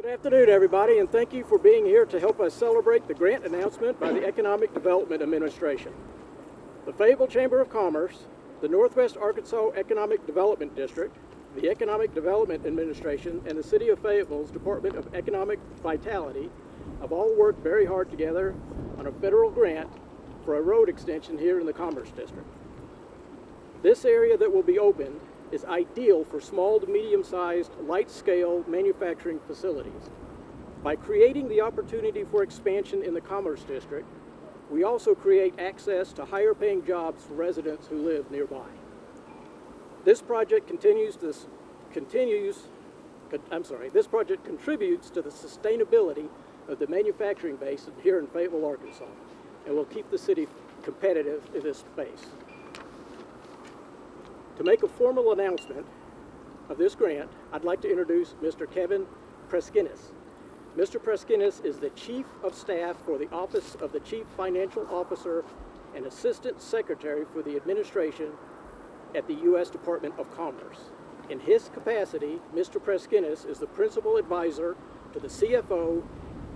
Good afternoon, everybody, and thank you for being here to help us celebrate the grant announcement by the Economic Development Administration. The Fayetteville Chamber of Commerce, the Northwest Arkansas Economic Development District, the Economic Development Administration, and the City of Fayetteville's Department of Economic Vitality have all worked very hard together on a federal grant for a road extension here in the Commerce District. This area that will be opened is ideal for small to medium-sized, light-scale manufacturing facilities. By creating the opportunity for expansion in the Commerce District, we also create access to higher-paying jobs for residents who live nearby. This project contributes to the sustainability of the manufacturing base here in Fayetteville, Arkansas, and will keep the city competitive in this space. To make a formal announcement of this grant, I'd like to introduce Mr. Kevin Presquinis. Mr. Presquinis is the Chief of Staff for the Office of the Chief Financial Officer and Assistant Secretary for the Administration at the U.S. Department of Commerce. In his capacity, Mr. Presquinis is the Principal Advisor to the CFO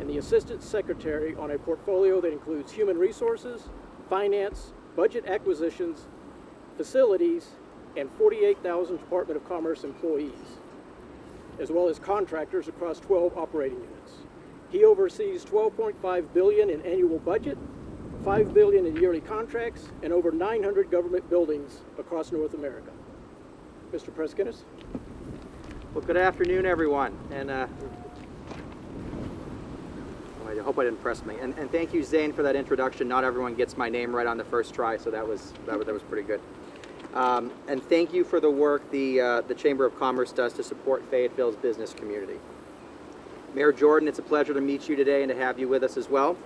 and the Assistant Secretary on a portfolio that includes human resources, finance, budget acquisitions, facilities, and 48,000 Department of Commerce employees, as well as contractors across 12 operating units. He oversees $12.5 billion in annual budget, $5 billion in yearly contracts, and over 900 government buildings across North America. Mr. Presquinis. Well, good afternoon, everyone, and I hope I didn't press me. And thank you, Zane, for that introduction. Not everyone gets my name right on the first try, so that was pretty good. And thank you for the work the Chamber of Commerce does to support Fayetteville's business community. Mayor Jordan, it's a pleasure to meet you today and to have you with us as well.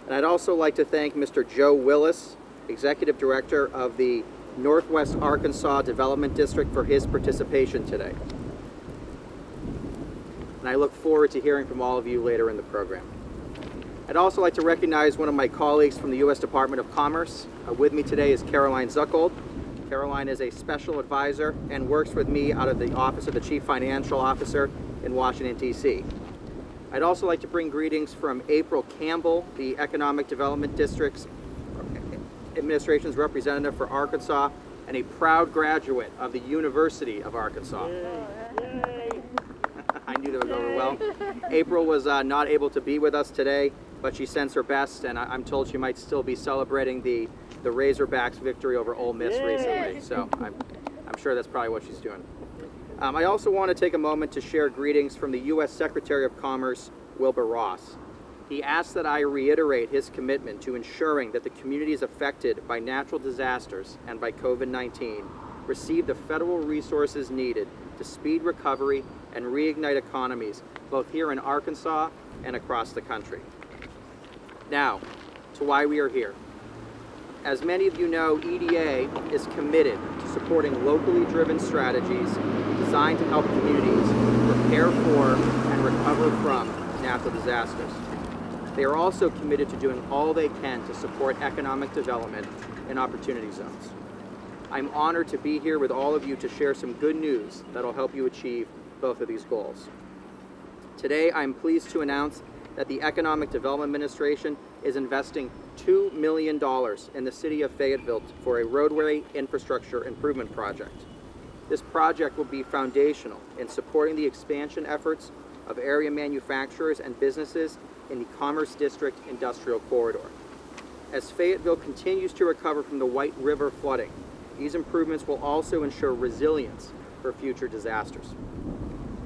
And I'd also like to thank Mr. Joe Willis, Executive Director of the Northwest Arkansas Development District, for his participation today. And I look forward to hearing from all of you later in the program. I'd also like to recognize one of my colleagues from the U.S. Department of Commerce. With me today is Caroline Zuckold. Caroline is a special advisor and works with me out of the Office of the Chief Financial Officer in Washington, D.C. I'd also like to bring greetings from April Campbell, the Economic Development District's Administration's representative for Arkansas and a proud graduate of the University of Arkansas. Yay. I knew that would go over well. April was not able to be with us today, but she sends her best, and I'm told she might still be celebrating the Razorbacks' victory over Ole Miss recently, so I'm sure that's probably what she's doing. I also want to take a moment to share greetings from the U.S. Secretary of Commerce, Wilbur Ross. He asked that I reiterate his commitment to ensuring that the communities affected by natural disasters and by COVID-19 receive the federal resources needed to speed recovery and reignite economies, both here in Arkansas and across the country. Now, to why we are here. As many of you know, EDA is committed to supporting locally driven strategies designed to help communities prepare for and recover from natural disasters. They are also committed to doing all they can to support economic development in opportunity zones. I'm honored to be here with all of you to share some good news that'll help you achieve both of these goals. Today, I'm pleased to announce that the Economic Development Administration is investing $2 million in the City of Fayetteville for a roadway infrastructure improvement project. This project will be foundational in supporting the expansion efforts of area manufacturers and businesses in the Commerce District Industrial Corridor. As Fayetteville continues to recover from the White River flooding, these improvements will also ensure resilience for future disasters.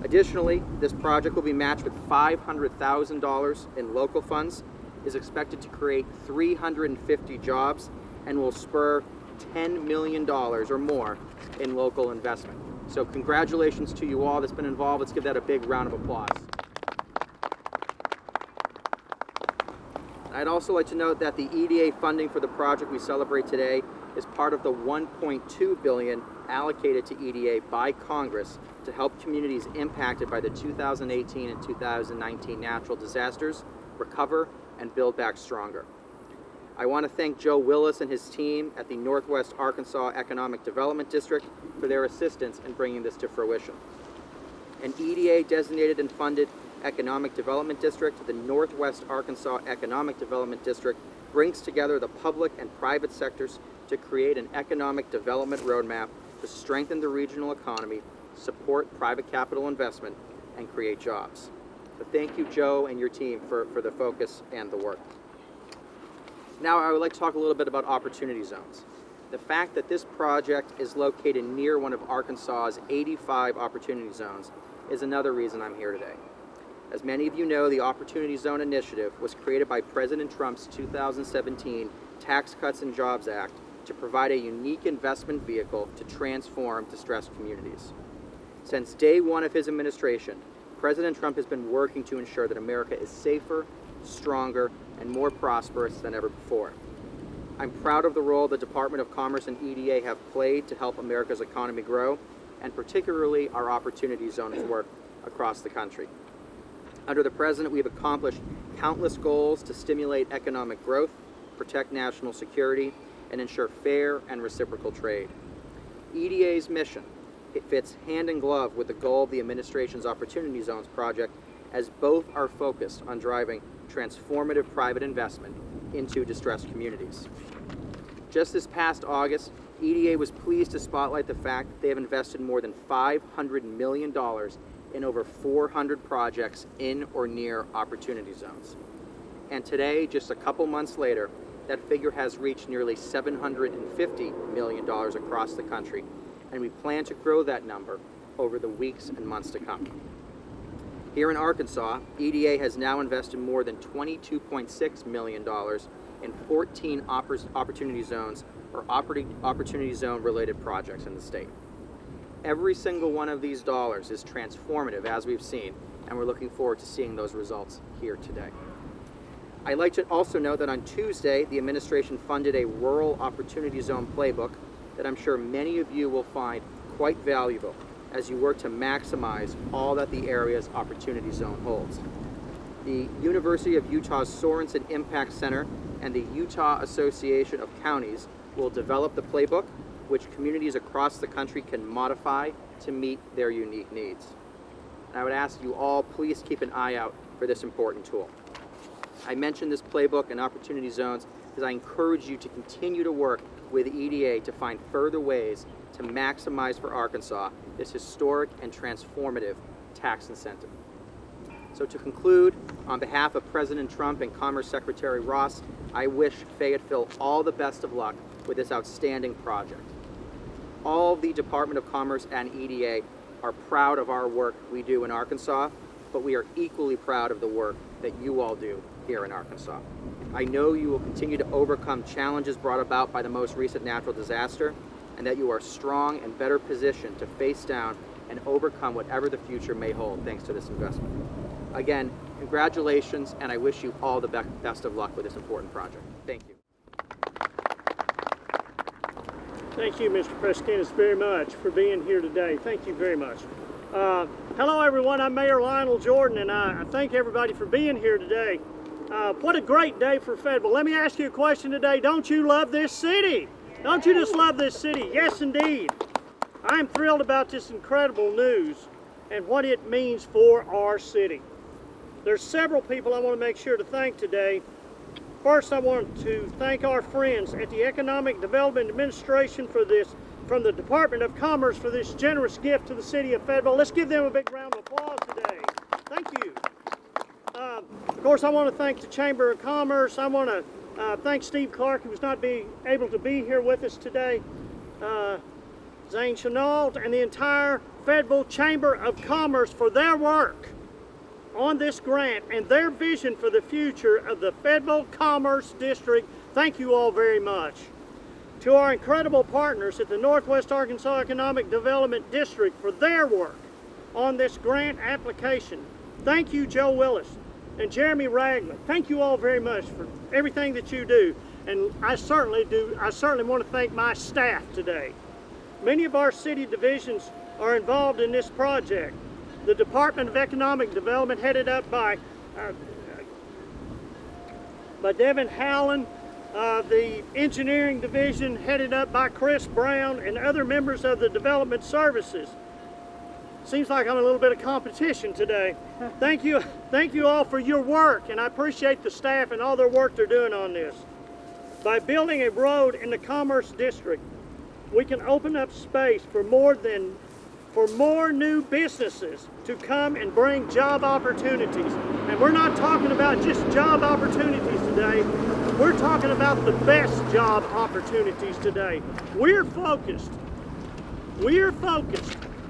Additionally, this project will be matched with $500,000 in local funds, is expected to create 350 jobs, and will spur $10 million or more in local investment. So congratulations to you all that's been involved. Let's give that a big round of applause. I'd also like to note that the EDA funding for the project we celebrate today is part of the $1.2 billion allocated to EDA by Congress to help communities impacted by the 2018 and 2019 natural disasters recover and build back stronger. I want to thank Joe Willis and his team at the Northwest Arkansas Economic Development District for their assistance in bringing this to fruition. An EDA designated and funded Economic Development District, the Northwest Arkansas Economic Development District brings together the public and private sectors to create an economic development roadmap to strengthen the regional economy, support private capital investment, and create jobs. So thank you, Joe, and your team for the focus and the work. Now I would like to talk a little bit about opportunity zones. The fact that this project is located near one of Arkansas's 85 opportunity zones is another reason I'm here today. As many of you know, the Opportunity Zone Initiative was created by President Trump's 2017 Tax Cuts and Jobs Act to provide a unique investment vehicle to transform distressed communities. Since day one of his administration, President Trump has been working to ensure that America is safer, stronger, and more prosperous than ever before. I'm proud of the role the Department of Commerce and EDA have played to help America's economy grow, and particularly our Opportunity Zones work across the country. Under the President, we've accomplished countless goals to stimulate economic growth, protect national security, and ensure fair and reciprocal trade. EDA's mission, it fits hand in glove with the goal of the administration's Opportunity Zones project, as both are focused on driving transformative private investment into distressed communities. Just this past August, EDA was pleased to spotlight the fact that they have invested more than $500 million in over 400 projects in or near Opportunity Zones. And today, just a couple months later, that figure has reached nearly $750 million across the country, and we plan to grow that number over the weeks and months to come. Here in Arkansas, EDA has now invested more than $22.6 million in 14 Opportunity Zones or Opportunity Zone related projects in the state. Every single one of these dollars is transformative, as we've seen, and we're looking forward to seeing those results here today. I'd like to also note that on Tuesday, the administration funded a Rural Opportunity Zone Playbook that I'm sure many of you will find quite valuable as you work to maximize all that the area's Opportunity Zone holds. The University of Utah's Sorensen Impact Center and the Utah Association of Counties will develop the playbook, which communities across the country can modify to meet their unique needs. And I would ask you all, please keep an eye out for this important tool. I mentioned this playbook and Opportunity Zones because I encourage you to continue to work with EDA to find further ways to maximize for Arkansas this historic and transformative tax incentive. So to conclude, on behalf of President Trump and Commerce Secretary Ross, I wish Fayetteville all the best of luck with this outstanding project. All of the Department of Commerce and EDA are proud of our work we do in Arkansas, but we are equally proud of the work that you all do here in Arkansas. I know you will continue to overcome challenges brought about by the most recent natural disaster, and that you are strong and better positioned to face down and overcome whatever the future may hold thanks to this investment. Again, congratulations, and I wish you all the best of luck with this important project. Thank you. Thank you, Mr. Presquinis, very much for being here today. Thank you very much. Hello, everyone. I'm Mayor Lionel Jordan, and I thank everybody for being here today. What a great day for Fayetteville. Let me ask you a question today. Don't you love this city? Don't you just love this city? Yes, indeed. I'm thrilled about this incredible news and what it means for our city. There's several people I want to make sure to thank today. First, I want to thank our friends at the Economic Development Administration from the Department of Commerce for this generous gift to the City of Fayetteville. Let's give them a big round of applause today. Thank you. Of course, I want to thank the Chamber of Commerce. I want to thank Steve Clark, who was not able to be here with us today, Zane Chenault, and the entire Fayetteville Chamber of Commerce for their work on this grant and their vision for the future of the Fayetteville Commerce District. Thank you all very much. To our incredible partners at the Northwest Arkansas Economic Development District for their work on this grant application. Thank you, Joe Willis and Jeremy Ragland. Thank you all very much for everything that you do. And I certainly want to thank my staff today. Many of our city divisions are involved in this project. The Department of Economic Development, headed up by Devin Howland, the Engineering Division, headed up by Chris Brown, and other members of the Development Services. Seems like I'm in a little bit of competition today. Thank you all for your work, and I appreciate the staff and all their work they're doing on this. By building a road in the Commerce District, we can open up space for more new businesses to come and bring job opportunities. And we're not talking about just job opportunities today. We're talking about the best job opportunities today. We're focused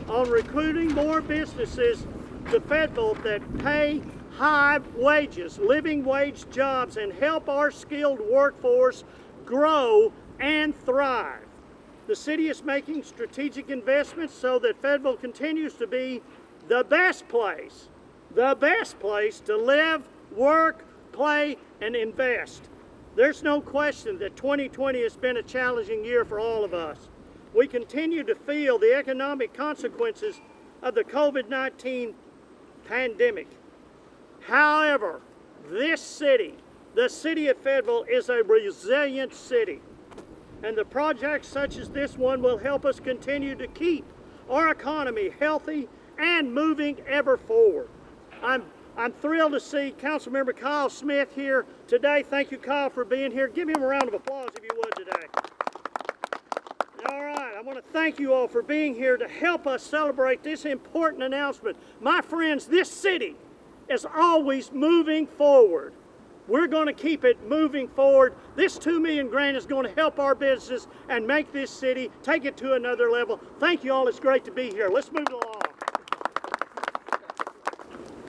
on recruiting more businesses to Fayetteville that pay high wages, living wage jobs, and help our skilled workforce grow and thrive. The city is making strategic investments so that Fayetteville continues to be the best place to live, work, play, and invest. There's no question that 2020 has been a challenging year for all of us. We continue to feel the economic consequences of the COVID-19 pandemic. However, this city, the city of Fayetteville, is a resilient city. And the projects such as this one will help us continue to keep our economy healthy and moving ever forward. I'm thrilled to see Councilmember Kyle Smith here today. Thank you, Kyle, for being here. Give him a round of applause if you would today. All right, I want to thank you all for being here to help us celebrate this important announcement. My friends, this city is always moving forward. We're going to keep it moving forward. This $2 million grant is going to help our business and make this city, take it to another level. Thank you all. It's great to be here. Let's move along.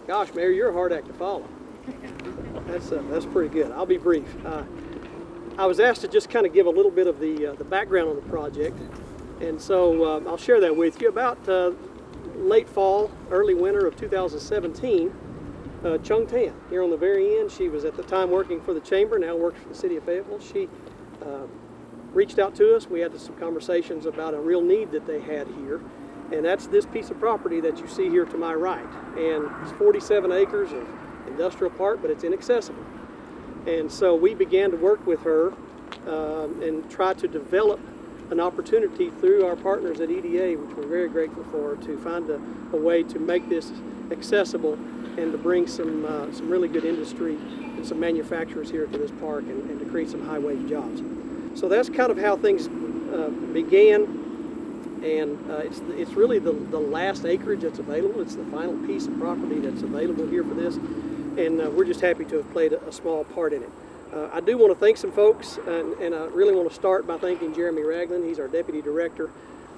Gosh, Mayor, you're a hard act to follow. That's pretty good. I'll be brief. I was asked to just kind of give a little bit of the background on the project, and so I'll share that with you. About late fall, early winter of 2017, Chung Tan, here on the very end, she was at the time working for the Chamber, now works for the City of Fayetteville. She reached out to us. We had some conversations about a real need that they had here, and that's this piece of property that you see here to my right. And it's 47 acres of industrial park, but it's inaccessible. And so we began to work with her and try to develop an opportunity through our partners at EDA, which we're very grateful for, to find a way to make this accessible and to bring some really good industry and some manufacturers here to this park and to create some high-wage jobs. So that's kind of how things began, and it's really the last acreage that's available. It's the final piece of property that's available here for this, and we're just happy to have played a small part in it. I do want to thank some folks, and I really want to start by thanking Jeremy Ragland. He's our Deputy Director.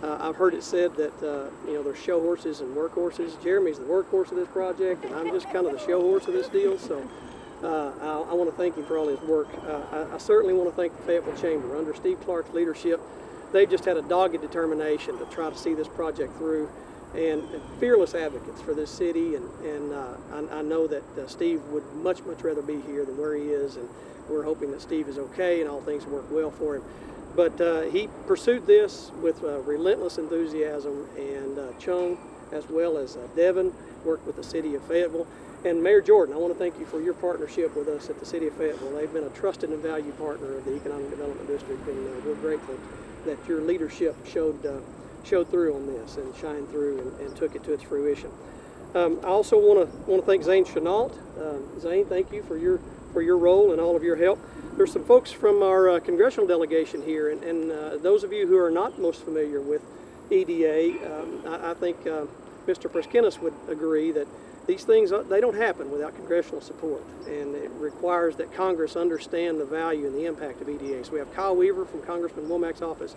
I've heard it said that there's show horses and workhorses. Jeremy's the workhorse of this project, and I'm just kind of the show horse of this deal. So I want to thank him for all his work. I certainly want to thank the Fayetteville Chamber. Under Steve Clark's leadership, they've just had a dogged determination to try to see this project through, and fearless advocates for this city. And I know that Steve would much rather be here than where he is, and we're hoping that Steve is okay and all things work well for him. But he pursued this with relentless enthusiasm, and Chung, as well as Devin, worked with the City of Fayetteville. And Mayor Jordan, I want to thank you for your partnership with us at the City of Fayetteville. They've been a trusted and valued partner of the Economic Development District, and we're grateful that your leadership showed through on this and shined through and took it to its fruition. I also want to thank Zane Chenault. Zane, thank you for your role and all of your help. There's some folks from our congressional delegation here, and those of you who are not most familiar with EDA, I think Mr. Presquinis would agree that these things, they don't happen without congressional support, and it requires that Congress understand the value and the impact of EDA. So we have Kyle Weaver from Congressman Womack's office,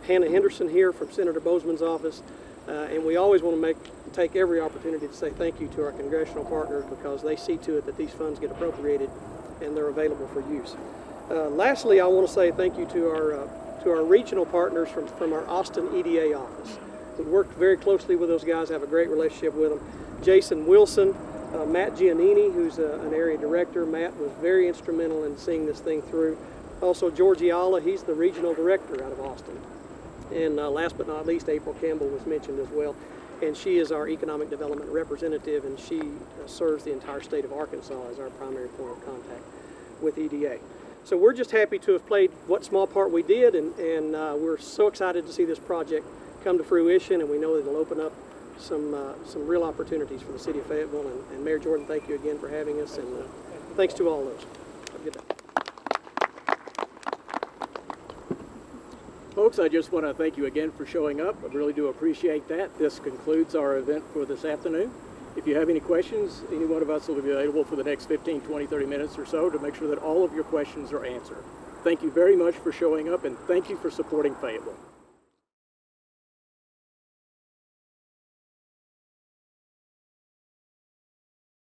Hannah Henderson here from Senator Bozeman's office, and we always want to take every opportunity to say thank you to our congressional partners, because they see to it that these funds get appropriated and they're available for use. Lastly, I want to say thank you to our regional partners from our Austin EDA office. We've worked very closely with those guys, have a great relationship with them. Jason Wilson, Matt Giannini, who's an area director. Matt was very instrumental in seeing this thing through. Also, George Ayala, he's the regional director out of Austin. And last but not least, April Campbell was mentioned as well. And she is our economic development representative, and she serves the entire state of Arkansas as our primary point of contact with EDA. So we're just happy to have played what small part we did, and we're so excited to see this project come to fruition, and we know it'll open up some real opportunities for the city of Fayetteville. And Mayor Jordan, thank you again for having us, and thanks to all of us. Have a good day. Folks, I just want to thank you again for showing up. I really do appreciate that. This concludes our event for this afternoon. If you have any questions, any one of us will be available for the next 15, 20, 30 minutes or so to make sure that all of your questions are answered. Thank you very much for showing up, and thank you for supporting Fayetteville.